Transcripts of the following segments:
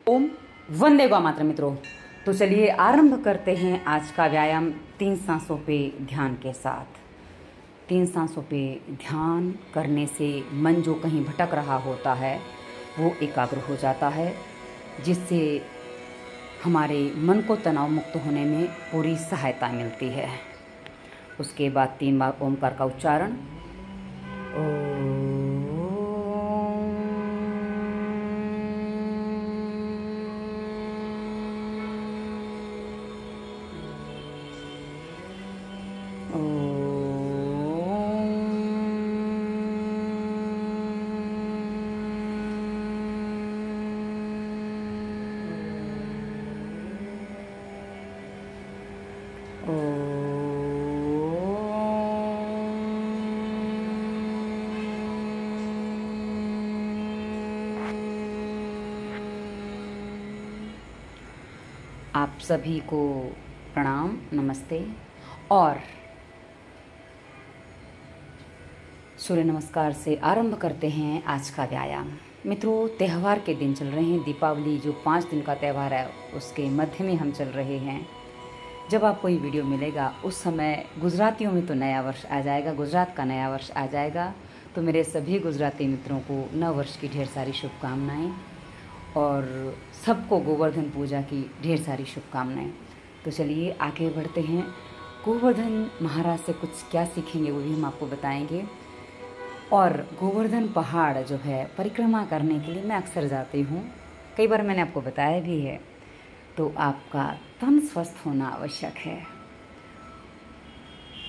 ओम वंदे गौ मातरम। मित्रों, तो चलिए आरंभ करते हैं आज का व्यायाम 3 सांसों पे ध्यान के साथ। 3 सांसों पे ध्यान करने से मन जो कहीं भटक रहा होता है वो एकाग्र हो जाता है, जिससे हमारे मन को तनाव मुक्त होने में पूरी सहायता मिलती है। उसके बाद 3 बार ओमकार का उच्चारण। आप सभी को प्रणाम, नमस्ते और सूर्य नमस्कार से आरंभ करते हैं आज का व्यायाम। मित्रों, त्यौहार के दिन चल रहे हैं। दीपावली जो 5 दिन का त्यौहार है उसके मध्य में हम चल रहे हैं। जब आपको ये वीडियो मिलेगा उस समय गुजरातियों में तो नया वर्ष आ जाएगा, गुजरात का नया वर्ष आ जाएगा। तो मेरे सभी गुजराती मित्रों को नव वर्ष की ढेर सारी शुभकामनाएं और सबको गोवर्धन पूजा की ढेर सारी शुभकामनाएं। तो चलिए आगे बढ़ते हैं। गोवर्धन महाराज से कुछ क्या सीखेंगे वो भी हम आपको बताएंगे। और गोवर्धन पहाड़ जो है परिक्रमा करने के लिए मैं अक्सर जाती हूँ, कई बार मैंने आपको बताया भी है। तो आपका तन स्वस्थ होना आवश्यक है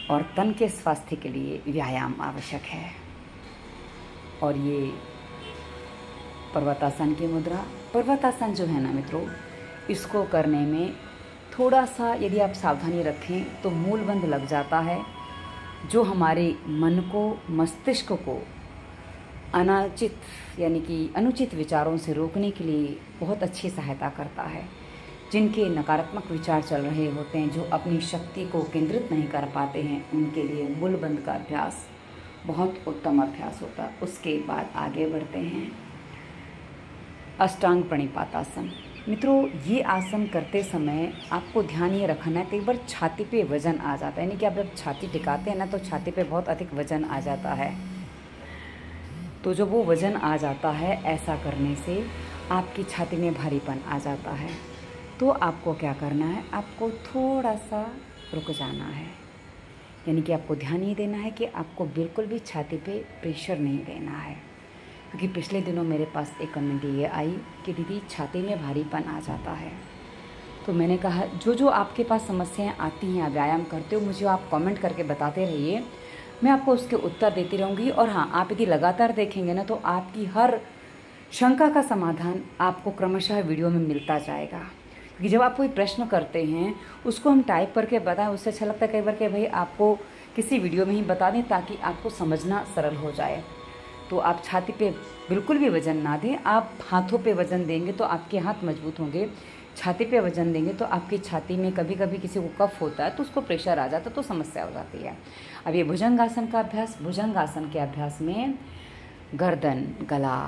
और तन के स्वास्थ्य के लिए व्यायाम आवश्यक है। और ये पर्वतासन की मुद्रा, पर्वतासन जो है ना मित्रों, इसको करने में थोड़ा सा यदि आप सावधानी रखें तो मूलबंध लग जाता है, जो हमारे मन को, मस्तिष्क को अनाचित यानी कि अनुचित विचारों से रोकने के लिए बहुत अच्छी सहायता करता है। जिनके नकारात्मक विचार चल रहे होते हैं, जो अपनी शक्ति को केंद्रित नहीं कर पाते हैं, उनके लिए मूलबंध का अभ्यास बहुत उत्तम अभ्यास होता है। उसके बाद आगे बढ़ते हैं अष्टांग प्रणिपातासन। मित्रों, ये आसन करते समय आपको ध्यान ये रखना है, कई बार छाती पे वजन आ जाता है, यानी कि आप जब छाती टिकाते हैं ना तो छाती पे बहुत अधिक वजन आ जाता है। तो जब वो वजन आ जाता है, ऐसा करने से आपकी छाती में भारीपन आ जाता है। तो आपको क्या करना है, आपको थोड़ा सा रुक जाना है, यानी कि आपको ध्यान ये देना है कि आपको बिल्कुल भी छाती पे प्रेशर नहीं देना है। क्योंकि पिछले दिनों मेरे पास एक कमेंट ये आई कि दीदी छाती में भारीपन आ जाता है। तो मैंने कहा जो आपके पास समस्याएं आती हैं, आप व्यायाम करते हो, मुझे आप कमेंट करके बताते रहिए, मैं आपको उसके उत्तर देती रहूँगी। और हाँ, आप यदि लगातार देखेंगे ना तो आपकी हर शंका का समाधान आपको क्रमशः वीडियो में मिलता जाएगा। क्योंकि जब आप कोई प्रश्न करते हैं उसको हम टाइप करके बताएं, उससे अच्छा लगता है कई बार कि भाई आपको किसी वीडियो में ही बता दें ताकि आपको समझना सरल हो जाए। तो आप छाती पे बिल्कुल भी वजन ना दें, आप हाथों पे वजन देंगे तो आपके हाथ मजबूत होंगे। छाती पे वजन देंगे तो आपकी छाती में कभी कभी किसी को कफ होता है तो उसको प्रेशर आ जाता है, तो समस्या हो जाती है। अब ये भुजंगासन का अभ्यास, भुजंगासन के अभ्यास में गर्दन, गला,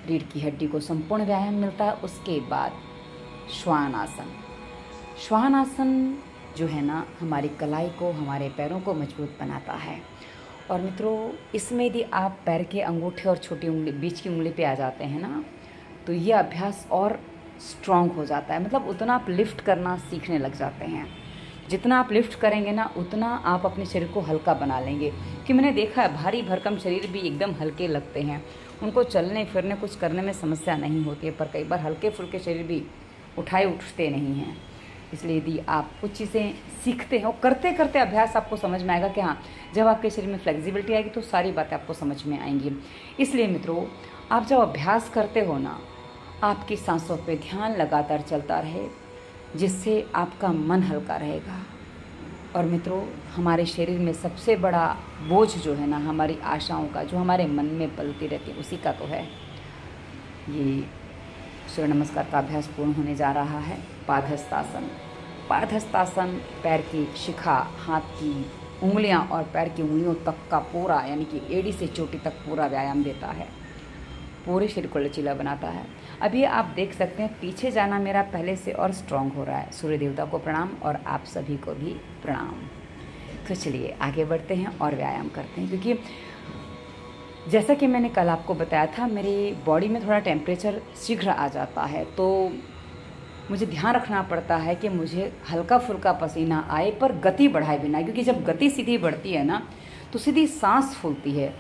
रीढ़ की हड्डी को संपूर्ण व्यायाम मिलता है। उसके बाद श्वानासन। श्वानासन जो है ना हमारी कलाई को, हमारे पैरों को मजबूत बनाता है। और मित्रों, इसमें यदि आप पैर के अंगूठे और छोटी उंगली, बीच की उंगली पे आ जाते हैं ना, तो ये अभ्यास और स्ट्रॉन्ग हो जाता है। मतलब उतना आप लिफ्ट करना सीखने लग जाते हैं। जितना आप लिफ्ट करेंगे ना उतना आप अपने शरीर को हल्का बना लेंगे। कि मैंने देखा है भारी भरकम शरीर भी एकदम हल्के लगते हैं, उनको चलने फिरने कुछ करने में समस्या नहीं होती है, पर कई बार हल्के फुल्के शरीर भी उठते नहीं हैं। इसलिए यदि आप कुछ चीज़ें सीखते हैं और करते करते अभ्यास आपको समझ में आएगा कि हाँ, जब आपके शरीर में फ्लेक्सिबिलिटी आएगी तो सारी बातें आपको समझ में आएंगी। इसलिए मित्रों, आप जब अभ्यास करते हो ना, आपकी सांसों पे ध्यान लगातार चलता रहे, जिससे आपका मन हल्का रहेगा। और मित्रों, हमारे शरीर में सबसे बड़ा बोझ जो है ना हमारी आशाओं का, जो हमारे मन में पलती रहती है, उसी का तो है ये सूर्य नमस्कार का अभ्यास पूर्ण होने जा रहा है। पादहस्तासन। पादहस्तासन पैर की शिखा, हाथ की उंगलियां और पैर की उंगलियों तक का पूरा, यानी कि एड़ी से चोटी तक पूरा व्यायाम देता है। पूरे शरीर को लचीला बनाता है। अभी आप देख सकते हैं पीछे जाना मेरा पहले से और स्ट्रॉन्ग हो रहा है। सूर्य देवता को प्रणाम और आप सभी को भी प्रणाम। तो चलिए आगे बढ़ते हैं और व्यायाम करते हैं, क्योंकि जैसा कि मैंने कल आपको बताया था मेरी बॉडी में थोड़ा टेम्परेचर शीघ्र आ जाता है, तो मुझे ध्यान रखना पड़ता है कि मुझे हल्का फुल्का पसीना आए पर गति बढ़ाए बिना, क्योंकि जब गति सीधी बढ़ती है ना तो सीधी सांस फूलती है।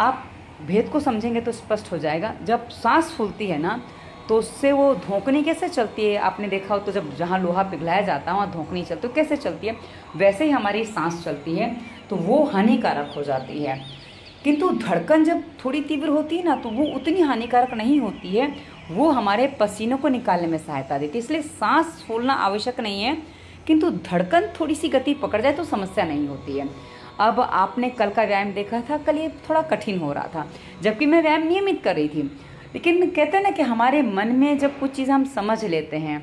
आप भेद को समझेंगे तो स्पष्ट हो जाएगा। जब सांस फूलती है ना तो उससे वो धोंकनी कैसे चलती है, आपने देखा हो तो जब जहाँ लोहा पिघलाया जाता है वहाँ धोंकनी चलती है, तो कैसे चलती है वैसे ही हमारी सांस चलती है, तो वो हानिकारक हो जाती है। किंतु धड़कन जब थोड़ी तीव्र होती है ना तो वो उतनी हानिकारक नहीं होती है, वो हमारे पसीनों को निकालने में सहायता देती है। इसलिए सांस फूलना आवश्यक नहीं है, किंतु धड़कन थोड़ी सी गति पकड़ जाए तो समस्या नहीं होती है। अब आपने कल का व्यायाम देखा था, कल ये थोड़ा कठिन हो रहा था, जबकि मैं व्यायाम नियमित कर रही थी। लेकिन कहते हैं ना कि हमारे मन में जब कुछ चीज़ हम समझ लेते हैं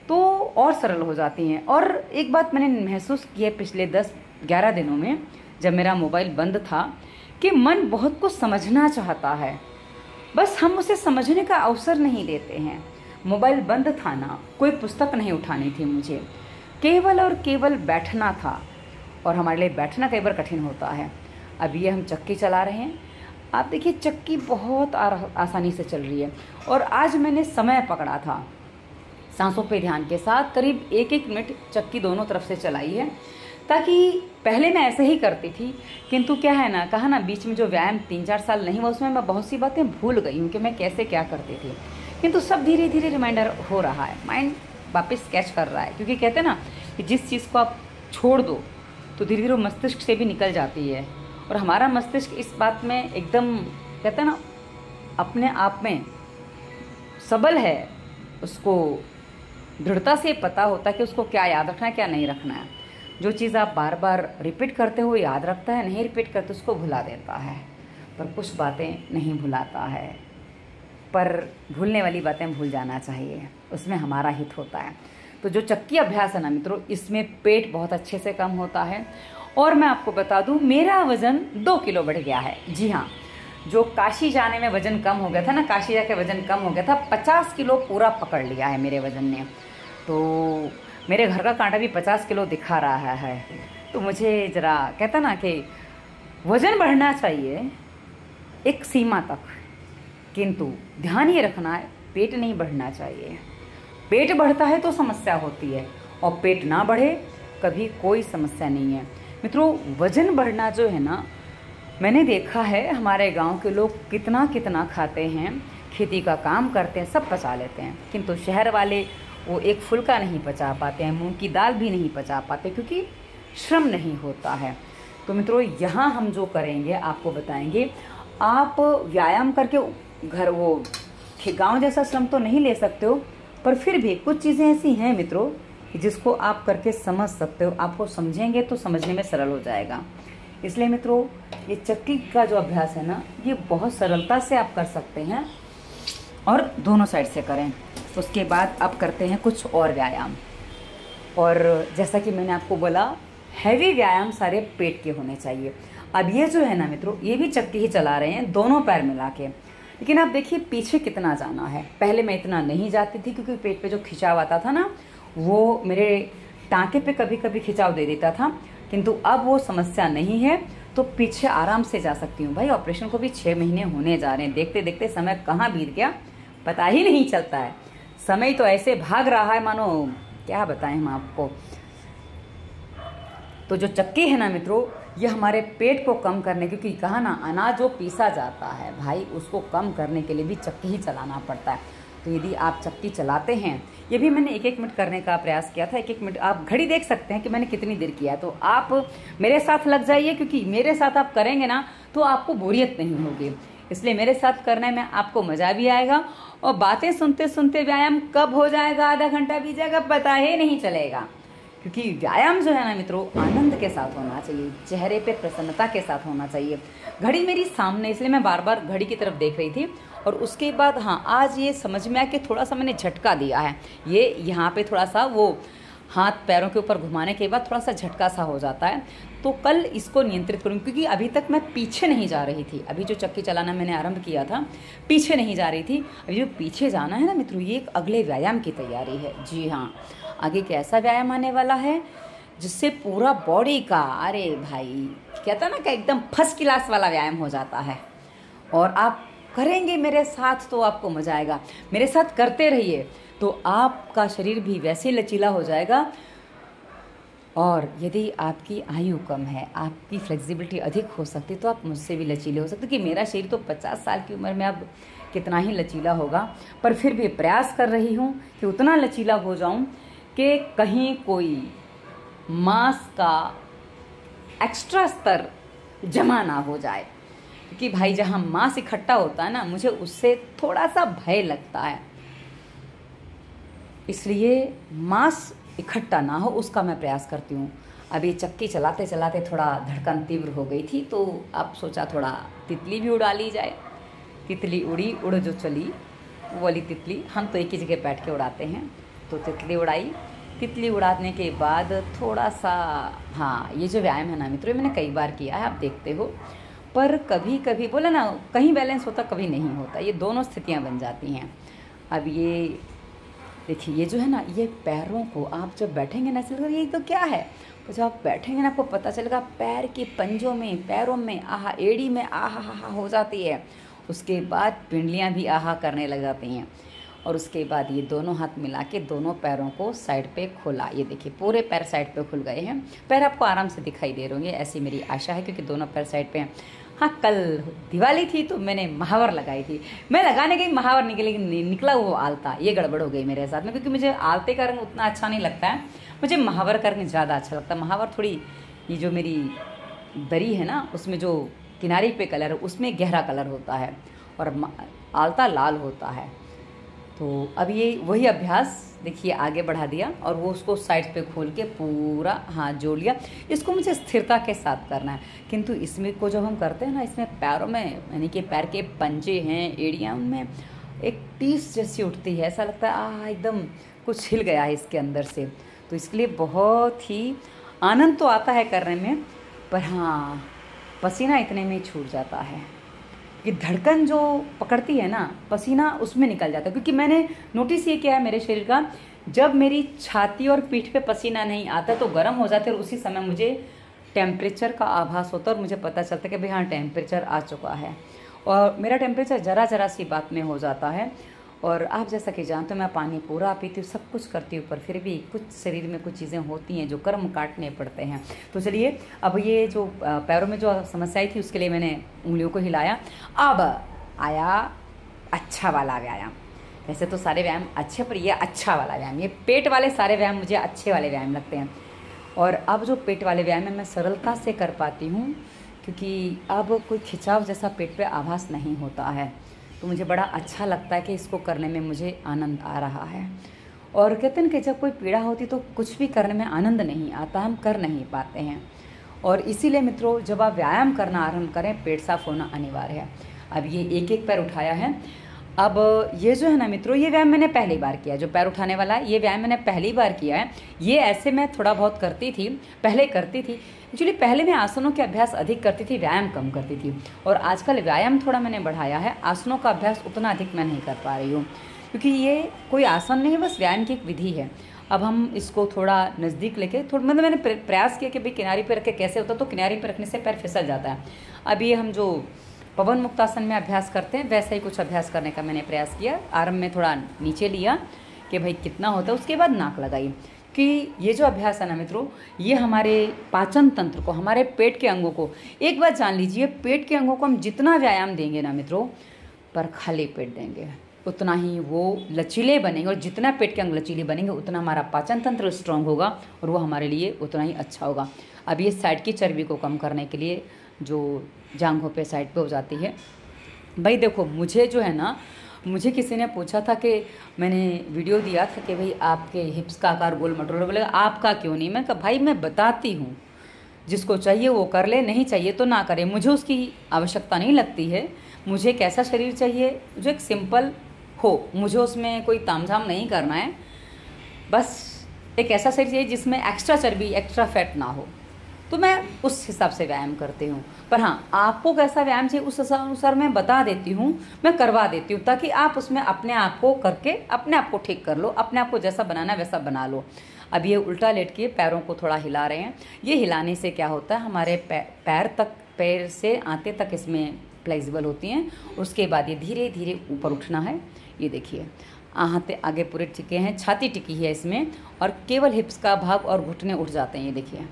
तो और सरल हो जाती हैं। और एक बात मैंने महसूस की है पिछले 10-11 दिनों में, जब मेरा मोबाइल बंद था, कि मन बहुत कुछ समझना चाहता है, बस हम उसे समझने का अवसर नहीं देते हैं। मोबाइल बंद था ना, कोई पुस्तक नहीं उठानी थी मुझे, केवल और केवल बैठना था, और हमारे लिए बैठना कई बार कठिन होता है। अब ये हम चक्की चला रहे हैं, आप देखिए चक्की बहुत आसानी से चल रही है। और आज मैंने समय पकड़ा था, सांसों पे ध्यान के साथ करीब 1-1 मिनट चक्की दोनों तरफ से चलाई है, ताकि पहले मैं ऐसे ही करती थी, किंतु क्या है ना, कहा ना बीच में जो व्यायाम 3-4 साल नहीं हुआ उसमें मैं बहुत सी बातें भूल गई हूँ कि मैं कैसे क्या करती थी, किंतु सब धीरे धीरे रिमाइंडर हो रहा है, माइंड वापस कैच कर रहा है। क्योंकि कहते हैं ना कि जिस चीज़ को आप छोड़ दो तो धीरे धीरे वो मस्तिष्क से भी निकल जाती है, और हमारा मस्तिष्क इस बात में एकदम कहते हैं ना अपने आप में सबल है, उसको दृढ़ता से पता होता है कि उसको क्या याद रखना है क्या नहीं रखना है। जो चीज़ आप बार बार रिपीट करते हो याद रखता है, नहीं रिपीट करते उसको भुला देता है। पर कुछ बातें नहीं भुलाता है, पर भूलने वाली बातें भूल जाना चाहिए, उसमें हमारा हित होता है। तो जो चक्की अभ्यास है ना मित्रों, इसमें पेट बहुत अच्छे से कम होता है। और मैं आपको बता दूं, मेरा वज़न 2 किलो बढ़ गया है। जी हाँ, जो काशी जाने में वज़न कम हो गया था ना, काशी जाके वज़न कम हो गया था, 50 किलो पूरा पकड़ लिया है मेरे वज़न ने। तो मेरे घर का कांटा भी 50 किलो दिखा रहा है। तो मुझे ज़रा कहता ना कि वज़न बढ़ना चाहिए एक सीमा तक, किंतु ध्यान ये रखना है पेट नहीं बढ़ना चाहिए। पेट बढ़ता है तो समस्या होती है, और पेट ना बढ़े कभी कोई समस्या नहीं है। मित्रों, वज़न बढ़ना जो है ना, मैंने देखा है हमारे गांव के लोग कितना कितना खाते हैं, खेती का काम करते हैं, सब पचा लेते हैं, किंतु शहर वाले वो एक फुल्का नहीं पचा पाते हैं, मूंग की दाल भी नहीं पचा पाते, क्योंकि श्रम नहीं होता है। तो मित्रों, यहाँ हम जो करेंगे आपको बताएंगे। आप व्यायाम करके घर वो गाँव जैसा श्रम तो नहीं ले सकते हो, पर फिर भी कुछ चीज़ें ऐसी हैं मित्रों जिसको आप करके समझ सकते हो। आपको समझेंगे तो समझने में सरल हो जाएगा। इसलिए मित्रों, ये चक्की का जो अभ्यास है ना, ये बहुत सरलता से आप कर सकते हैं, और दोनों साइड से करें। उसके बाद आप करते हैं कुछ और व्यायाम। और जैसा कि मैंने आपको बोला, हैवी व्यायाम सारे पेट के होने चाहिए। अब ये जो है ना मित्रों, ये भी चक्की ही चला रहे हैं दोनों पैर मिला के, लेकिन आप देखिए पीछे कितना जाना है। पहले मैं इतना नहीं जाती थी, क्योंकि पेट पे जो खिंचाव आता था ना, वो मेरे टाँके पे कभी कभी खिंचाव दे देता था, किंतु अब वो समस्या नहीं है, तो पीछे आराम से जा सकती हूँ। भाई, ऑपरेशन को भी 6 महीने होने जा रहे हैं, देखते देखते समय कहाँ बीत गया पता ही नहीं चलता है। समय तो ऐसे भाग रहा है मानो क्या बताएं हम आपको। तो जो चक्की है ना मित्रों, ये हमारे पेट को कम करने, क्योंकि कहा ना अनाज जो पीसा जाता है भाई, उसको कम करने के लिए भी चक्की ही चलाना पड़ता है। तो यदि आप चक्की चलाते हैं, ये भी मैंने 1-1 मिनट करने का प्रयास किया था। 1-1 मिनट आप घड़ी देख सकते हैं कि मैंने कितनी देर किया है। तो आप मेरे साथ लग जाइए, क्योंकि मेरे साथ आप करेंगे ना तो आपको बोरियत नहीं होगी। इसलिए मेरे साथ करने में आपको मज़ा भी आएगा, और बातें सुनते सुनते व्यायाम कब हो जाएगा, आधा घंटा बीत जाएगा, पता ही नहीं चलेगा। क्योंकि व्यायाम जो है ना मित्रों, आनंद के साथ होना चाहिए, चेहरे पे प्रसन्नता के साथ होना चाहिए। घड़ी मेरी सामने, इसलिए मैं बार बार घड़ी की तरफ देख रही थी। और उसके बाद हाँ, आज ये समझ में आया कि थोड़ा सा मैंने झटका दिया है, ये यहाँ पे थोड़ा सा वो हाथ पैरों के ऊपर घुमाने के बाद थोड़ा सा झटका सा हो जाता है। तो कल इसको नियंत्रित करूँगी, क्योंकि अभी तक मैं पीछे नहीं जा रही थी। अभी जो चक्की चलाना मैंने आरंभ किया था, पीछे नहीं जा रही थी। अभी जो पीछे जाना है ना मित्रों, ये एक अगले व्यायाम की तैयारी है। जी हाँ, आगे कैसा व्यायाम आने वाला है जिससे पूरा बॉडी का, अरे भाई कहता ना कि एकदम फर्स्ट क्लास वाला व्यायाम हो जाता है। और आप करेंगे मेरे साथ तो आपको मजा आएगा। मेरे साथ करते रहिए तो आपका शरीर भी वैसे लचीला हो जाएगा। और यदि आपकी आयु कम है, आपकी फ्लेक्सिबिलिटी अधिक हो सकती, तो आप मुझसे भी लचीले हो सकते। कि मेरा शरीर तो 50 साल की उम्र में अब कितना ही लचीला होगा, पर फिर भी प्रयास कर रही हूँ कि उतना लचीला हो जाऊँ कि कहीं कोई मांस का एक्स्ट्रा स्तर जमा ना हो जाए। क्योंकि भाई जहाँ मांस इकट्ठा होता है ना, मुझे उससे थोड़ा सा भय लगता है। इसलिए मांस इकट्ठा ना हो उसका मैं प्रयास करती हूँ। अभी चक्की चलाते चलाते थोड़ा धड़कन तीव्र हो गई थी, तो अब सोचा थोड़ा तितली भी उड़ा ली जाए। तितली उड़ी, उड़ जो चली वो वाली तितली। हम तो एक ही जगह बैठ के उड़ाते हैं, तो तितली उड़ाई। तितली उड़ाने के बाद थोड़ा सा, हाँ ये जो व्यायाम है ना मित्रों, मैंने कई बार किया है, आप देखते हो। पर कभी कभी बोला ना, कहीं बैलेंस होता कभी नहीं होता, ये दोनों स्थितियाँ बन जाती हैं। अब ये देखिए, ये जो है ना, ये पैरों को आप जब बैठेंगे ना, चलेगा ये तो क्या है, तो जब आप बैठेंगे ना आपको पता चलेगा पैर के पंजों में, पैरों में आहा, एड़ी में आहा हा हो जाती है। उसके बाद पिंडलियाँ भी आहा करने लग जाती हैं। और उसके बाद ये दोनों हाथ मिला के दोनों पैरों को साइड पे खोला। ये देखिए पूरे पैर साइड पे खुल गए हैं। पैर आपको आराम से दिखाई दे रहे होंगे, ऐसी मेरी आशा है, क्योंकि दोनों पैर साइड पे हैं। हाँ, कल दिवाली थी तो मैंने महावर लगाई थी। मैं लगाने गई, महावर निकला वो आलता। ये गड़बड़ हो गई मेरे साथ में, क्योंकि मुझे आलते का रंग उतना अच्छा नहीं लगता है, मुझे महावर का रंग ज़्यादा अच्छा लगता है। महावर थोड़ी, ये जो मेरी दरी है ना, उसमें जो किनारे पे कलर है उसमें गहरा कलर होता है, और आलता लाल होता है। तो अब ये वही अभ्यास देखिए आगे बढ़ा दिया, और वो उसको साइड पे खोल के पूरा हाथ जोड़ लिया। इसको मुझे स्थिरता के साथ करना है, किंतु इसमें को जब हम करते हैं ना, इसमें पैरों में, यानी कि पैर के पंजे हैं, एड़ियाँ, उनमें एक टीस जैसी उठती है। ऐसा लगता है एकदम कुछ हिल गया है इसके अंदर से। तो इसके लिए बहुत ही आनंद तो आता है करने में, पर हाँ पसीना इतने में ही छूट जाता है कि धड़कन जो पकड़ती है ना, पसीना उसमें निकल जाता है। क्योंकि मैंने नोटिस ये किया है मेरे शरीर का, जब मेरी छाती और पीठ पे पसीना नहीं आता तो गर्म हो जाते, और उसी समय मुझे टेम्परेचर का आभास होता है, और मुझे पता चलता है कि भाई हाँ टेम्परेचर आ चुका है। और मेरा टेम्परेचर ज़रा ज़रा सी बात में हो जाता है। और आप जैसा कि जानते हो, मैं पानी पूरा पीती हूँ, सब कुछ करती हूँ, पर फिर भी कुछ शरीर में कुछ चीज़ें होती हैं जो कर्म काटने पड़ते हैं। तो चलिए, अब ये जो पैरों में जो समस्या थी उसके लिए मैंने उंगलियों को हिलाया। अब आया अच्छा वाला व्यायाम। वैसे तो सारे व्यायाम अच्छे, पर ये अच्छा वाला व्यायाम, ये पेट वाले सारे व्यायाम मुझे अच्छे वाले व्यायाम लगते हैं। और अब जो पेट वाले व्यायाम है मैं सरलता से कर पाती हूँ, क्योंकि अब कोई खिंचाव जैसा पेट पे आभास नहीं होता है। तो मुझे बड़ा अच्छा लगता है कि इसको करने में मुझे आनंद आ रहा है। और कहते हैं कि जब कोई पीड़ा होती तो कुछ भी करने में आनंद नहीं आता, हम कर नहीं पाते हैं। और इसीलिए मित्रों, जब आप व्यायाम करना आरंभ करें, पेट साफ होना अनिवार्य है। अब ये एक एक पैर उठाया है। अब ये जो है ना मित्रों, ये व्यायाम मैंने पहली बार किया, जो पैर उठाने वाला है, ये व्यायाम मैंने पहली बार किया है। ये ऐसे मैं थोड़ा बहुत करती थी, पहले करती थी। एक्चुअली पहले मैं आसनों के अभ्यास अधिक करती थी, व्यायाम कम करती थी। और आजकल व्यायाम थोड़ा मैंने बढ़ाया है, आसनों का अभ्यास उतना अधिक मैं नहीं कर पा रही हूँ, क्योंकि ये कोई आसन नहीं है, बस व्यायाम की एक विधि है। अब हम इसको थोड़ा नज़दीक लेके, थोड़ा मतलब मैंने प्रयास किया कि भाई किनारे पर रख के कैसे होता, तो किनारे पर रखने से पैर फिसल जाता है। अब ये हम जो पवन मुक्तासन में अभ्यास करते हैं, वैसा ही कुछ अभ्यास करने का मैंने प्रयास किया। आरंभ में थोड़ा नीचे लिया कि भाई कितना होता है, उसके बाद नाक लगाई। कि ये जो अभ्यास है ना मित्रों, ये हमारे पाचन तंत्र को, हमारे पेट के अंगों को, एक बात जान लीजिए, पेट के अंगों को हम जितना व्यायाम देंगे ना मित्रों, पर खाली पेट देंगे, उतना ही वो लचीले बनेंगे। और जितना पेट के अंग लचीले बनेंगे, उतना हमारा पाचन तंत्र स्ट्रांग होगा, और वो हमारे लिए उतना ही अच्छा होगा। अब ये साइड की चर्बी को कम करने के लिए, जो जांघों पे साइड पे हो जाती है, भाई देखो, मुझे जो है ना, मुझे किसी ने पूछा था कि मैंने वीडियो दिया था कि भाई आपके हिप्स का आकार गोल मटोल, बोलेगा आपका क्यों नहीं। मैं कहा भाई मैं बताती हूँ, जिसको चाहिए वो कर ले, नहीं चाहिए तो ना करे, मुझे उसकी आवश्यकता नहीं लगती है। मुझे कैसा शरीर चाहिए, जो एक सिंपल हो, मुझे उसमें कोई तामझाम नहीं करना है, बस एक ऐसा शरीर चाहिए जिसमें एक्स्ट्रा चर्बी, एक्स्ट्रा फैट ना हो। तो मैं उस हिसाब से व्यायाम करती हूँ। पर हाँ, आपको कैसा व्यायाम चाहिए उस अनुसार मैं बता देती हूँ, मैं करवा देती हूँ, ताकि आप उसमें अपने आप को करके अपने आप को ठीक कर लो, अपने आप को जैसा बनाना है वैसा बना लो। अब ये उल्टा लेट के पैरों को थोड़ा हिला रहे हैं। ये हिलाने से क्या होता है, हमारे पैर से आते तक इसमें फ्लेक्सिबल होती हैं। उसके बाद ये धीरे धीरे ऊपर उठना है। ये देखिए, हाथ आगे पूरे टिके हैं, छाती टिकी है इसमें, और केवल हिप्स का भाग और घुटने उठ जाते हैं। ये देखिए,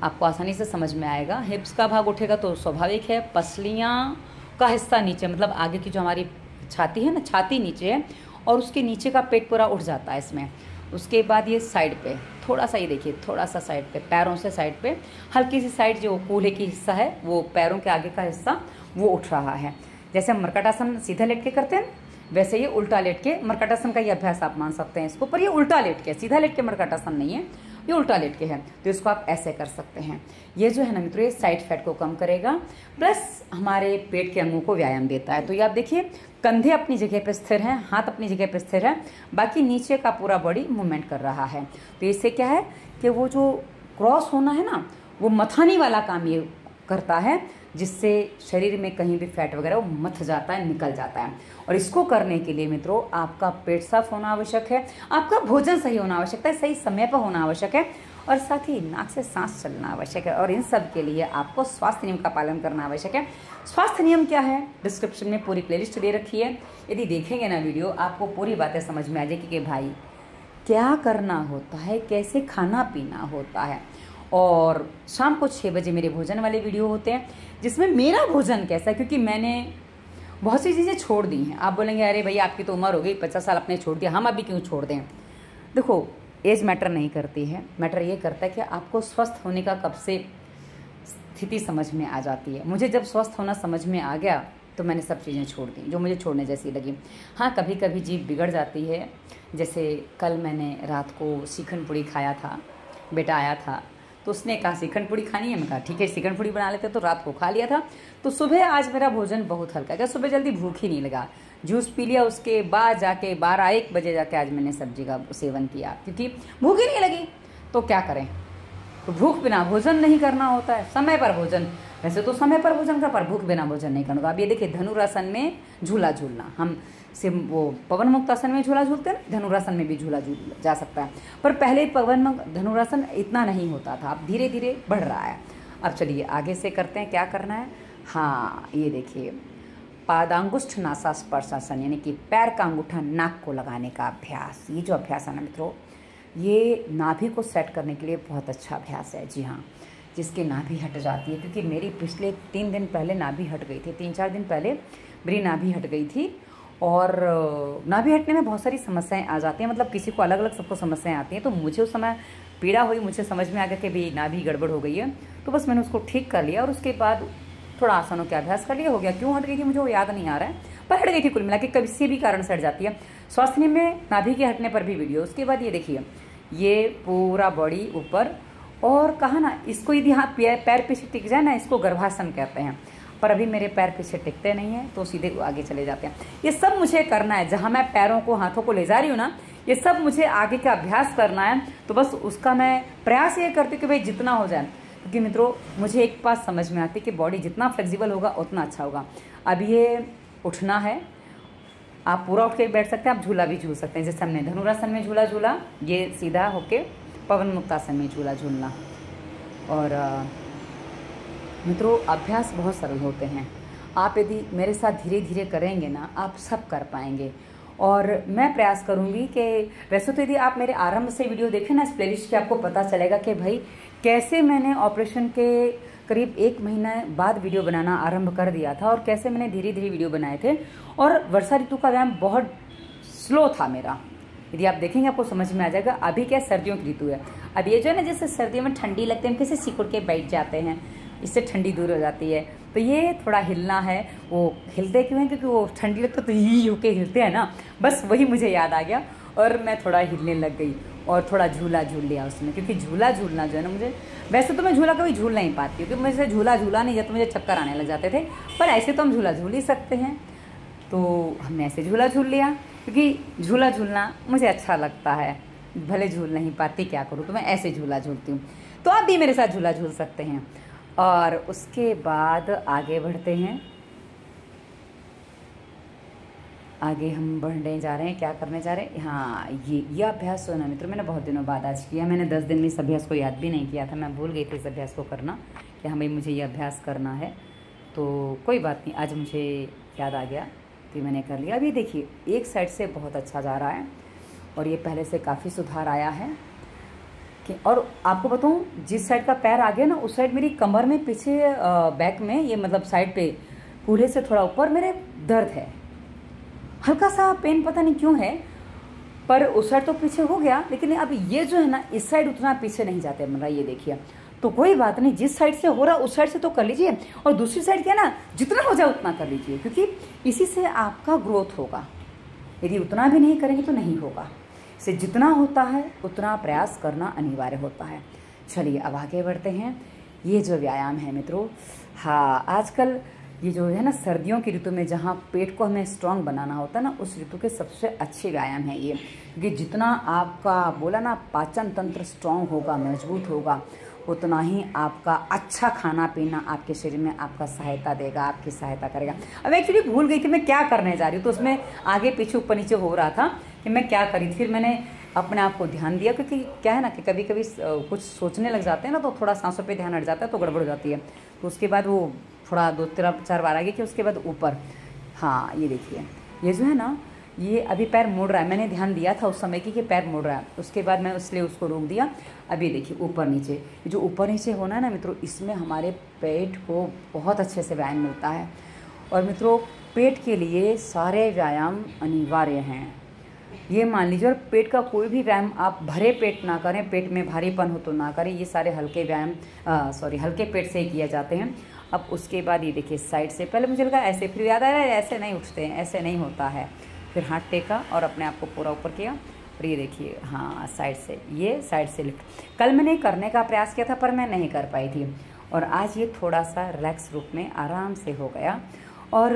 आपको आसानी से समझ में आएगा। हिप्स का भाग उठेगा तो स्वाभाविक है, पसलियाँ का हिस्सा नीचे, मतलब आगे की जो हमारी छाती है ना, छाती नीचे है, और उसके नीचे का पेट पूरा उठ जाता है इसमें। उसके बाद ये साइड पे थोड़ा सा, ये देखिए थोड़ा सा साइड पे, पैरों से साइड पे हल्की सी साइड, जो कूल्हे की हिस्सा है वो पैरों के आगे का हिस्सा वो उठ रहा है। जैसे हम मर्कटासन सीधा लेट के करते हैं, वैसे ये उल्टा लेट के मर्कटासन का ये अभ्यास आप मान सकते हैं इसको। पर ये उल्टा लेट के, सीधा लेट के मर्कटासन नहीं है, ये उल्टा लेट के है। तो इसको आप ऐसे कर सकते हैं। ये जो है ना मित्रों, ये साइड फैट को कम करेगा, प्लस हमारे पेट के अंगों को व्यायाम देता है। तो ये आप देखिए, कंधे अपनी जगह पे स्थिर हैं, हाथ अपनी जगह पे स्थिर है, बाकी नीचे का पूरा बॉडी मूवमेंट कर रहा है। तो इससे क्या है कि वो जो क्रॉस होना है ना, वो मथानी वाला काम ये करता है, जिससे शरीर में कहीं भी फैट वगैरह वो मथ जाता है, निकल जाता है। और इसको करने के लिए मित्रों, आपका पेट साफ होना आवश्यक है, आपका भोजन सही होना आवश्यक है, सही समय पर होना आवश्यक है, और साथ ही नाक से सांस चलना आवश्यक है। और इन सब के लिए आपको स्वास्थ्य नियम का पालन करना आवश्यक है। स्वास्थ्य नियम क्या है, डिस्क्रिप्शन में पूरी प्लेलिस्ट दे रखी है। यदि देखेंगे ना वीडियो, आपको पूरी बातें समझ में आ जाएगी कि भाई क्या करना होता है, कैसे खाना पीना होता है। और शाम को 6 बजे मेरे भोजन वाले वीडियो होते हैं, जिसमें मेरा भोजन कैसा है, क्योंकि मैंने बहुत सी चीज़ें छोड़ दी हैं। आप बोलेंगे अरे भैया आपकी तो उम्र हो गई, 50 साल अपने छोड़ दिया, हम अभी क्यों छोड़ दें। देखो, एज मैटर नहीं करती है, मैटर ये करता है कि आपको स्वस्थ होने का कब से स्थिति समझ में आ जाती है। मुझे जब स्वस्थ होना समझ में आ गया तो मैंने सब चीज़ें छोड़ दी जो मुझे छोड़ने जैसी लगी। हाँ, कभी कभी जीभ बिगड़ जाती है। जैसे कल मैंने रात को सीखन पूड़ी खाया था, बेटा आया था तो उसने कहा सीखन पूड़ी खानी है, मैं कहा ठीक है सीखन पूड़ी बना लेते, तो रात को खा लिया था। तो सुबह आज मेरा भोजन बहुत हल्का है, सुबह जल्दी भूख ही नहीं लगा, जूस पी लिया, उसके बाद जाके 12-1 बजे जाके आज मैंने सब्जी का सेवन किया, क्योंकि भूख ही नहीं लगी। तो क्या करें, तो भूख बिना भोजन नहीं करना होता है, समय पर भोजन। वैसे तो समय पर भोजन का, पर भूख बिना भोजन नहीं करना। अब ये देखिए, धनुरासन में झूला झूलना, हम से वो पवन मुक्तासन में झूला झूलते हैं, धनुरासन में भी झूला झूल जा सकता है। पर पहले धनुरासन इतना नहीं होता था, अब धीरे धीरे बढ़ रहा है। अब चलिए आगे से करते हैं, क्या करना है। हाँ, ये देखिए, पादांगुष्ठ नासा स्पर्शासन, यानी कि पैर का अंगूठा नाक को लगाने का अभ्यास। ये जो अभ्यास है ना मित्रों, ये नाभि को सेट करने के लिए बहुत अच्छा अभ्यास है। जी हाँ, जिसकी नाभि हट जाती है, क्योंकि मेरी पिछले 3 दिन पहले नाभि हट गई थी, 3-4 दिन पहले मेरी नाभि हट गई थी। और नाभि हटने में बहुत सारी समस्याएं आ जाती हैं, मतलब किसी को अलग अलग सबको समस्याएं आती हैं। तो मुझे उस समय पीड़ा हुई, मुझे समझ में आ गया कि भाई नाभि गड़बड़ हो गई है, तो बस मैंने उसको ठीक कर लिया। और उसके बाद थोड़ा आसनों के अभ्यास कर लिया, हो गया। क्यों हट गई थी मुझे वो याद नहीं आ रहा है, पर हट गई थी कुल मिला के, किसी भी कारण से हट जाती है। स्वास्थ्य में नाभि के हटने पर भी वीडियो। उसके बाद ये देखिए, ये पूरा बॉडी ऊपर, और कहा ना इसको यदि हाथ पैर पीछे टिक जाए ना, इसको गर्भासन कहते हैं। पर अभी मेरे पैर पीछे टिकते नहीं हैं, तो सीधे आगे चले जाते हैं। ये सब मुझे करना है, जहाँ मैं पैरों को हाथों को ले जा रही हूँ ना, ये सब मुझे आगे का अभ्यास करना है। तो बस उसका मैं प्रयास ये करती हूँ कि भाई जितना हो जाए, क्योंकि मित्रों मुझे एक बात समझ में आती है कि बॉडी जितना फ्लेक्सिबल होगा उतना अच्छा होगा। अब ये उठना है, आप पूरा उठ के बैठ सकते हैं, आप झूला भी झूल सकते हैं। जैसे हमने धनुरासन में झूला झूला, ये सीधा होके पवन मुक्तासन में झूला झूलना। और मित्रों अभ्यास बहुत सरल होते हैं, आप यदि मेरे साथ धीरे धीरे करेंगे ना, आप सब कर पाएंगे। और मैं प्रयास करूंगी कि वैसे तो यदि आप मेरे आरंभ से वीडियो देखें ना इस प्लेलिस्ट के, आपको पता चलेगा कि भाई कैसे मैंने ऑपरेशन के करीब 1 महीना बाद वीडियो बनाना आरंभ कर दिया था, और कैसे मैंने धीरे धीरे वीडियो बनाए थे। और वर्षा ऋतु का व्यायाम बहुत स्लो था मेरा, यदि आप देखेंगे आपको समझ में आ जाएगा। अभी क्या सर्दियों की ऋतु है, अब ये जो है ना, जैसे सर्दियों में ठंडी लगती है, हम कैसे सिकुड़ के बैठ जाते हैं, इससे ठंडी दूर हो जाती है। तो ये थोड़ा हिलना है, वो हिलते क्यों हैं, क्योंकि वो ठंडी लगती तो ही होके हिलते हैं ना, बस वही मुझे याद आ गया और मैं थोड़ा हिलने लग गई और थोड़ा झूला झूल लिया उसमें। क्योंकि झूला झूलना जो है ना, मुझे वैसे तो मैं झूला कभी झूल नहीं पाती, क्योंकि मुझे झूला नहीं जाता, मुझे चक्कर आने लग जाते थे। पर ऐसे तो हम झूला झूल ही सकते हैं, तो हमने ऐसे झूला झूल लिया, क्योंकि झूला झूलना मुझे अच्छा लगता है। भले झूल नहीं पाती, क्या करूँ, तो मैं ऐसे झूला झूलती हूँ। तो आप भी मेरे साथ झूला झूल सकते हैं। और उसके बाद आगे बढ़ते हैं। आगे हम बढ़ने जा रहे हैं, क्या करने जा रहे हैं, हाँ ये अभ्यास जो है ना मित्रों, मैंने बहुत दिनों बाद आज किया। मैंने 10 दिन में इस अभ्यास को याद भी नहीं किया था, मैं भूल गई थी इस अभ्यास को करना कि हाँ भाई मुझे ये अभ्यास करना है। तो कोई बात नहीं, आज मुझे याद आ गया तो मैंने कर लिया। अभी देखिए एक साइड से बहुत अच्छा जा रहा है और ये पहले से काफ़ी सुधार आया है कि, और आपको बताऊँ जिस साइड का पैर आ गया ना उस साइड मेरी कमर में पीछे बैक में, ये मतलब साइड पे कूल्हे से थोड़ा ऊपर मेरे दर्द है, हल्का सा पेन, पता नहीं क्यों है, पर उस साइड तो पीछे हो गया, लेकिन अब ये जो है ना इस साइड उतना पीछे नहीं जाते मतलब, ये देखिए। तो कोई बात नहीं, जिस साइड से हो रहा उस साइड से तो कर लीजिए, और दूसरी साइड क्या ना जितना हो जाए उतना कर लीजिए, क्योंकि इसी से आपका ग्रोथ होगा। यदि उतना भी नहीं करेंगे तो नहीं होगा। इसे जितना होता है उतना प्रयास करना अनिवार्य होता है। चलिए अब आगे बढ़ते हैं। ये जो व्यायाम है मित्रों, हाँ आजकल ये जो है ना सर्दियों की ऋतु में जहाँ पेट को हमें स्ट्रांग बनाना होता है ना, उस ऋतु के सबसे अच्छे व्यायाम है ये। क्योंकि जितना आपका बोला ना पाचन तंत्र स्ट्रांग होगा, मजबूत होगा, उतना ही आपका अच्छा खाना पीना आपके शरीर में आपका सहायता देगा, आपकी सहायता करेगा। अब एक्चुअली भूल गई थी मैं क्या करने जा रही हूँ, तो उसमें आगे पीछे ऊपर नीचे हो रहा था कि मैं क्या करी। फिर मैंने अपने आप को ध्यान दिया, क्योंकि क्या है ना कि कभी कभी कुछ सोचने लग जाते हैं ना, तो थोड़ा सांसों पे ध्यान हट जाता है तो गड़बड़ हो जाती है। तो उसके बाद वो थोड़ा 2-4 बार आगे कि उसके बाद ऊपर, हाँ ये देखिए ये जो है ना, ये अभी पैर मुड़ रहा है, मैंने ध्यान दिया था उस समय कि पैर मुड़ रहा है, उसके बाद मैं इसलिए उसको रोक दिया। अभी देखिए ऊपर नीचे, ये जो ऊपर नीचे होना है ना मित्रों, इसमें हमारे पेट को बहुत अच्छे से व्यायाम मिलता है। और मित्रों पेट के लिए सारे व्यायाम अनिवार्य हैं। ये मान लीजिए, और पेट का कोई भी व्यायाम आप भरे पेट ना करें, पेट में भारीपन हो तो ना करें, ये सारे हल्के व्यायाम हल्के पेट से ही किए जाते हैं। अब उसके बाद ये देखिए साइड से, पहले मुझे लगा ऐसे, फिर याद आया ऐसे नहीं उठते हैं, ऐसे नहीं होता है। फिर हाथ टेका और अपने आप को पूरा ऊपर किया, और ये देखिए हाँ साइड से, ये साइड से लिफ्ट। कल मैंने करने का प्रयास किया था पर मैं नहीं कर पाई थी, और आज ये थोड़ा सा रिलैक्स रूप में आराम से हो गया। और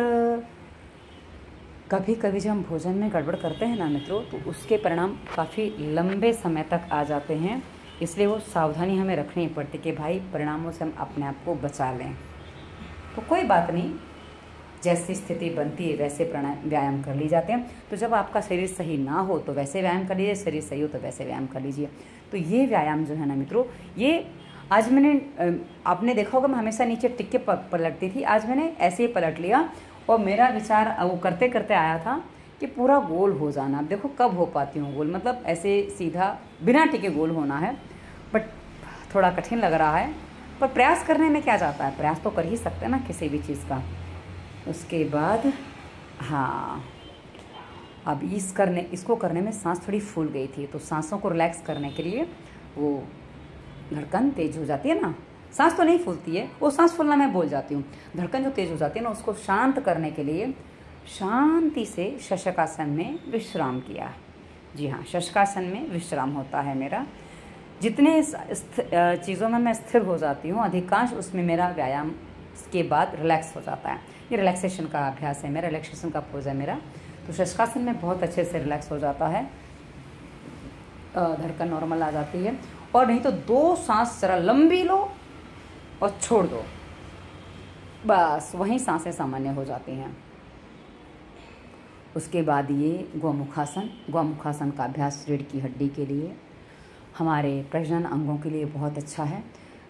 कभी कभी जब हम भोजन में गड़बड़ करते हैं ना मित्रों, तो उसके परिणाम काफ़ी लंबे समय तक आ जाते हैं। इसलिए वो सावधानी हमें रखनी पड़ती कि भाई परिणामों से हम अपने आप को बचा लें। तो कोई बात नहीं, जैसी स्थिति बनती है वैसे व्यायाम कर ली जाते हैं। तो जब आपका शरीर सही ना हो तो वैसे व्यायाम कर लीजिए, शरीर सही हो तो वैसे व्यायाम कर लीजिए। तो ये व्यायाम जो है ना मित्रों, ये आज मैंने, आपने देखा होगा मैं हमेशा नीचे टिक के पलटती थी, आज मैंने ऐसे ही पलट लिया। और मेरा विचार वो करते करते आया था कि पूरा गोल हो जाना। अब देखो कब हो पाती हूँ गोल, मतलब ऐसे सीधा बिना टिके गोल होना है, बट थोड़ा कठिन लग रहा है। पर प्रयास करने में क्या जाता है, प्रयास तो कर ही सकते हैं ना किसी भी चीज़ का। उसके बाद हाँ, अब इसको करने में सांस थोड़ी फूल गई थी, तो सांसों को रिलैक्स करने के लिए वो धड़कन तेज हो जाती है ना, सांस तो नहीं फूलती है, वो सांस फूलना मैं बोल जाती हूँ, धड़कन जो तेज हो जाती है ना, उसको शांत करने के लिए शांति से शशकासन में विश्राम किया। जी हाँ, शशकासन में विश्राम होता है मेरा। जितने चीज़ों में मैं स्थिर हो जाती हूँ, अधिकांश उसमें मेरा व्यायाम के बाद रिलैक्स हो जाता है। ये रिलैक्सेशन का अभ्यास है मेरा, रिलैक्सेशन का पोज है मेरा। तो शशकासन में बहुत अच्छे से रिलैक्स हो जाता है, धड़कन नॉर्मल आ जाती है। और नहीं तो 2 सांस जरा लंबी लो और छोड़ दो, बस वहीं सांसें सामान्य हो जाती हैं। उसके बाद ये गौमुखासन का अभ्यास रीढ़ की हड्डी के लिए, हमारे प्रजनन अंगों के लिए बहुत अच्छा है।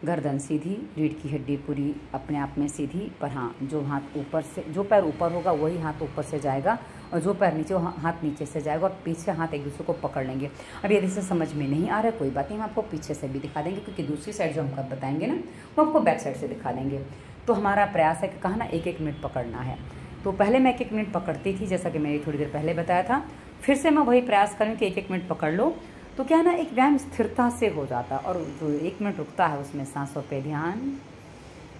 गर्दन सीधी, रीढ़ की हड्डी पूरी अपने आप में सीधी, पर हाँ जो पैर ऊपर होगा वही हाथ ऊपर से जाएगा, और जो पैर नीचे हाथ नीचे से जाएगा, और पीछे हाथ एक दूसरे को पकड़ लेंगे। अब यदि से समझ में नहीं आ रहा है कोई बात नहीं, हम आपको पीछे से भी दिखा देंगे, क्योंकि दूसरी साइड जो हम कब बताएंगे ना वो आपको बैक साइड से दिखा देंगे। तो हमारा प्रयास है कि कहा ना 1-1 मिनट पकड़ना है। तो पहले मैं 1-1 मिनट पकड़ती थी, जैसा कि मैंने थोड़ी देर पहले बताया था। फिर से मैं वही प्रयास करूँ कि 1-1 मिनट पकड़ लो, तो क्या है ना एक व्यायाम स्थिरता से हो जाता है। और जो 1 मिनट रुकता है उसमें सांसों पे ध्यान,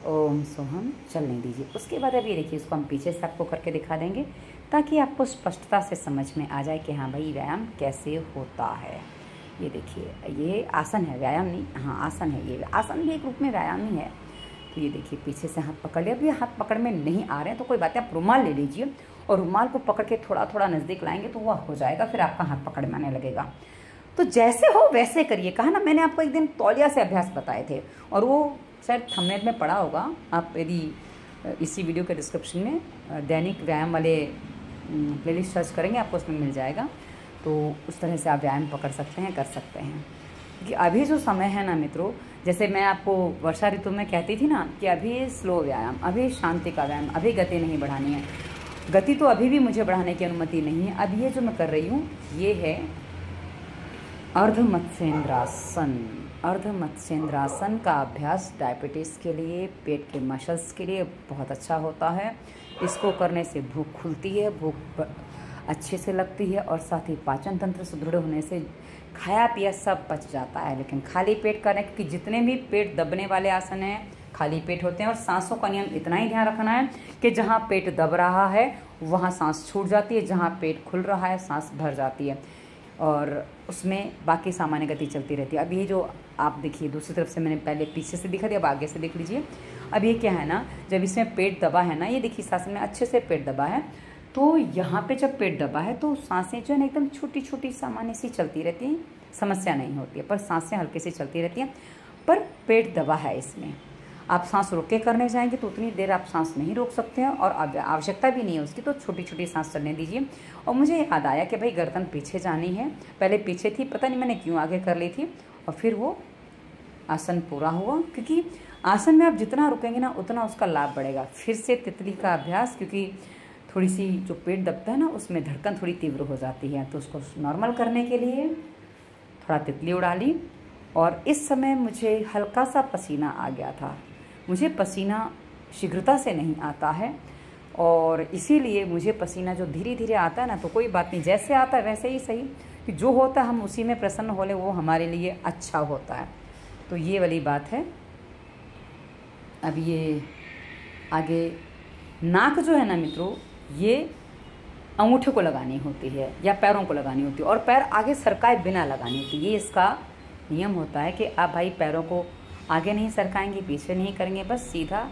ओम सोहम चलने दीजिए। उसके बाद अब ये देखिए, इसको हम पीछे से आपको करके दिखा देंगे ताकि आपको स्पष्टता से समझ में आ जाए कि हाँ भाई व्यायाम कैसे होता है। ये देखिए, ये आसन है, व्यायाम नहीं, हाँ आसन है। ये आसन भी एक रूप में व्यायाम ही है। तो ये देखिए पीछे से हाथ पकड़ लिया। अब ये हाथ पकड़ में नहीं आ रहे हैं तो कोई बात नहीं, आप रुमाल ले लीजिए और रुमाल को पकड़ के थोड़ा थोड़ा नज़दीक लाएंगे तो वह हो जाएगा, फिर आपका हाथ पकड़ में आने लगेगा। तो जैसे हो वैसे करिए। कहा ना मैंने आपको एक दिन तौलिया से अभ्यास बताए थे, और वो शायद थंबनेल में पड़ा होगा। आप यदि इसी वीडियो के डिस्क्रिप्शन में दैनिक व्यायाम वाले प्लेलिस्ट सर्च करेंगे, आपको उसमें मिल जाएगा। तो उस तरह से आप व्यायाम पकड़ सकते हैं, कर सकते हैं। कि अभी जो समय है ना मित्रों, जैसे मैं आपको वर्षा ऋतु में कहती थी ना कि अभी स्लो व्यायाम, अभी शांति का व्यायाम, अभी गति नहीं बढ़ानी है। गति तो अभी भी मुझे बढ़ाने की अनुमति नहीं है। अब ये जो मैं कर रही हूँ ये है अर्ध मत्स्येंद्रासन। अर्ध मत्स्येंद्रासन का अभ्यास डायबिटीज़ के लिए, पेट के मसल्स के लिए बहुत अच्छा होता है। इसको करने से भूख खुलती है, भूख अच्छे से लगती है, और साथ ही पाचन तंत्र सुदृढ़ होने से खाया पिया सब पच जाता है। लेकिन खाली पेट करने, क्योंकि जितने भी पेट दबने वाले आसन हैं खाली पेट होते हैं। और सांसों का नियम इतना ही ध्यान रखना है कि जहाँ पेट दब रहा है वहाँ सांस छूट जाती है, जहाँ पेट खुल रहा है सांस भर जाती है, और उसमें बाकी सामान्य गति चलती रहती है। अब ये जो आप देखिए दूसरी तरफ से मैंने पहले पीछे से दिखा दिया, अब आगे से देख लीजिए। अब ये क्या है ना, जब इसमें पेट दबा है ना, ये देखिए सांस में अच्छे से पेट दबा है, तो यहाँ पे जब पेट दबा है तो सांसें जो है ना एकदम छोटी छोटी सामान्य सी चलती रहती हैं, समस्या नहीं होती है, पर सांसें हल्के से चलती रहती हैं, पर पेट दबा है इसमें। आप सांस रोक के करने जाएंगे तो उतनी देर आप सांस नहीं रोक सकते हैं, और आवश्यकता भी नहीं है उसकी, तो छोटी छोटी सांस चलने दीजिए। और मुझे याद आया कि भाई गर्दन पीछे जानी है, पहले पीछे थी, पता नहीं मैंने क्यों आगे कर ली थी, और फिर वो आसन पूरा हुआ। क्योंकि आसन में आप जितना रुकेंगे ना उतना उसका लाभ बढ़ेगा। फिर से तितली का अभ्यास, क्योंकि थोड़ी सी जो पेट दबता है ना उसमें धड़कन थोड़ी तीव्र हो जाती है, तो उसको नॉर्मल करने के लिए थोड़ा तितली उड़ा ली। और इस समय मुझे हल्का सा पसीना आ गया था। मुझे पसीना शीघ्रता से नहीं आता है, और इसीलिए मुझे पसीना जो धीरे धीरे आता है ना, तो कोई बात नहीं, जैसे आता है वैसे ही सही, कि जो होता है हम उसी में प्रसन्न हो ले, वो हमारे लिए अच्छा होता है। तो ये वाली बात है। अब ये आगे नाक जो है ना मित्रों, ये अंगूठे को लगानी होती है या पैरों को लगानी होती है, और पैर आगे सरकाए बिना लगानी होती है। ये इसका नियम होता है कि आप भाई पैरों को आगे नहीं सरकाएंगे, पीछे नहीं करेंगे, बस सीधा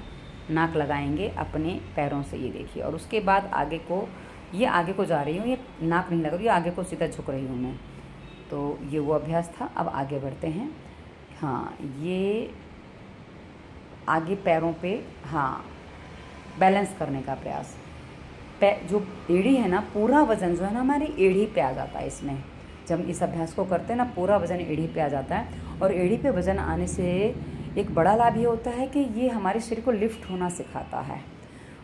नाक लगाएंगे अपने पैरों से, ये देखिए। और उसके बाद आगे को, ये आगे को जा रही हूँ, ये नाक नहीं लगा रही, आगे को सीधा झुक रही हूँ मैं। तो ये वो अभ्यास था। अब आगे बढ़ते हैं। हाँ, ये आगे पैरों पे हाँ बैलेंस करने का प्रयास। जो एड़ी है ना, पूरा वज़न जो है ना हमारी एड़ी पे आ जाता है इसमें। जब हम इस अभ्यास को करते हैं ना, पूरा वज़न एड़ी पे आ जाता है। और एड़ी पे वज़न आने से एक बड़ा लाभ ये होता है कि ये हमारे शरीर को लिफ्ट होना सिखाता है।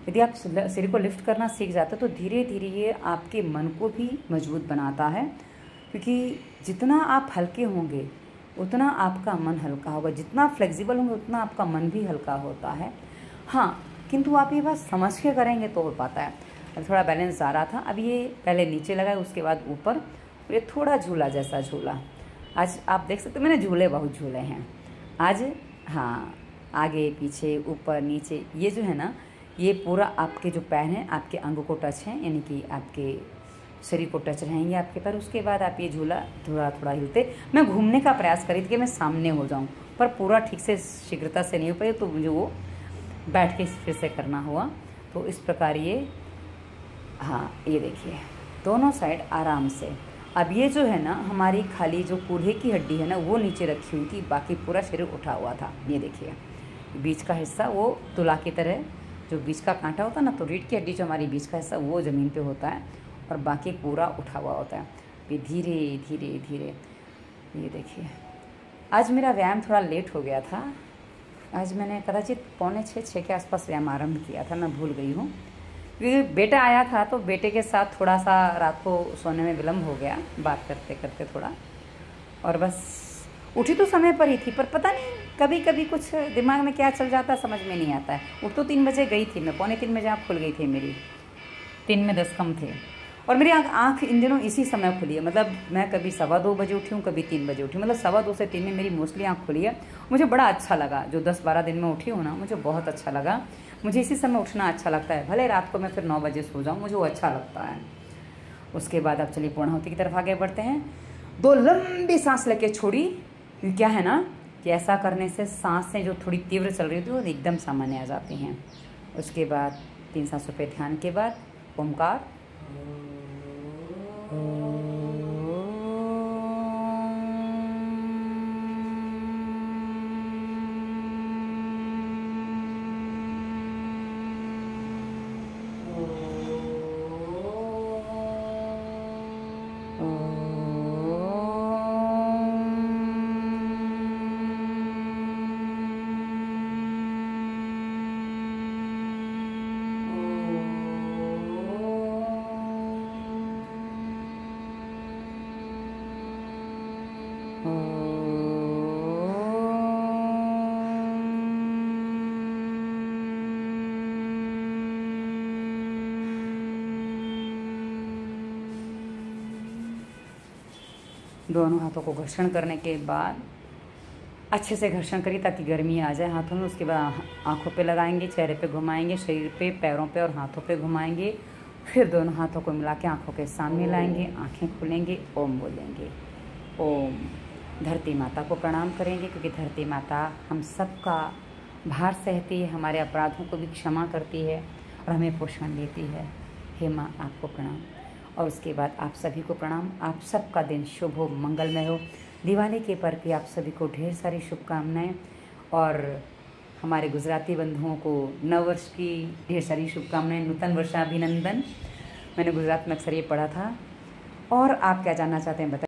यदि आप शरीर को लिफ्ट करना सीख जाते हैं तो धीरे धीरे ये आपके मन को भी मजबूत बनाता है, क्योंकि जितना आप हल्के होंगे उतना आपका मन हल्का होगा, जितना फ्लेक्सिबल होंगे उतना आपका मन भी हल्का होता है। हाँ, किंतु आप ये बात समझ के करेंगे तो हो पाता है। अब थोड़ा बैलेंस आ रहा था, अब ये पहले नीचे लगाए, उसके बाद ऊपर, और ये थोड़ा झूला जैसा झूला। आज आप देख सकते, मैंने झूले बहुत झूले हैं आज। हाँ, आगे पीछे ऊपर नीचे, ये जो है ना, ये पूरा आपके जो पैर हैं आपके अंग को टच हैं, यानी कि आपके शरीर को टच रहेंगे आपके पैर। उसके बाद आप ये झूला थोड़ा थोड़ा हिलते, मैं घूमने का प्रयास करी थी कि मैं सामने हो जाऊं, पर पूरा ठीक से शीघ्रता से नहीं हो पाई, तो मुझे वो बैठ के फिर से करना हुआ। तो इस प्रकार ये, हाँ ये देखिए दोनों साइड आराम से। अब ये जो है ना हमारी खाली जो कूल्हे की हड्डी है ना वो नीचे रखी हुई थी, बाकी पूरा शरीर उठा हुआ था। ये देखिए बीच का हिस्सा वो तुला की तरह, जो बीच का कांटा होता है ना, तो रीढ़ की हड्डी जो हमारी बीच का हिस्सा वो ज़मीन पे होता है, और बाकी पूरा उठा हुआ होता है। ये धीरे धीरे धीरे, ये देखिए। आज मेरा व्यायाम थोड़ा लेट हो गया था। आज मैंने कदाचित 5:45 के आसपास व्यायाम आरंभ किया था, मैं भूल गई हूँ, क्योंकि बेटा आया था तो बेटे के साथ थोड़ा सा रात को सोने में विलम्ब हो गया, बात करते करते थोड़ा, और बस उठी तो समय पर ही थी, पर पता नहीं कभी कभी कुछ दिमाग में क्या चल जाता है समझ में नहीं आता है। उठ तो 3 बजे गई थी मैं, 2:45 बजे आँख खुल गई थी मेरी, 3 में 10 कम थे, और मेरी आँख इन दिनों इसी समय खुली है। मतलब मैं कभी 2:15 बजे उठी हूँ, कभी 3 बजे उठी, मतलब 2:15 से 3 में मेरी मोस्टली आँख खुली है। मुझे बड़ा अच्छा लगा, जो 10-12 दिन में उठी हूँ ना, मुझे बहुत अच्छा लगा। मुझे इसी समय उठना अच्छा लगता है, भले रात को मैं फिर 9 बजे सो जाऊँ, मुझे वो अच्छा लगता है। उसके बाद अब चलिए पूर्णाहुति की तरफ आगे बढ़ते हैं। 2 लंबी सांस लेके छोड़ी, क्योंकि क्या है ना कि ऐसा करने से सांसें जो थोड़ी तीव्र चल रही थी वो एकदम सामान्य आ जाती हैं। उसके बाद 3 सांसों पे ध्यान के बाद ओमकार, दोनों हाथों को घर्षण करने के बाद अच्छे से घर्षण करिए ताकि गर्मी आ जाए हाथों में। उसके बाद आँखों पे लगाएंगे, चेहरे पे घुमाएंगे, शरीर पे, पैरों पे और हाथों पे घुमाएंगे। फिर दोनों हाथों को मिला के आँखों के सामने लाएंगे, आँखें खोलेंगे, ओम बोलेंगे। ओम। धरती माता को प्रणाम करेंगे क्योंकि धरती माता हम सबका भार सहती है, हमारे अपराधों को भी क्षमा करती है और हमें पोषण देती है। हे माँ, आपको प्रणाम। और उसके बाद आप सभी को प्रणाम। आप सबका दिन शुभ हो, मंगलमय हो। दिवाली के पर्व की आप सभी को ढेर सारी शुभकामनाएं और हमारे गुजराती बंधुओं को नववर्ष की ढेर सारी शुभकामनाएं, नूतन वर्षाभिनंदन। मैंने गुजरात में अक्सर ये पढ़ा था। और आप क्या जानना चाहते हैं बताइए।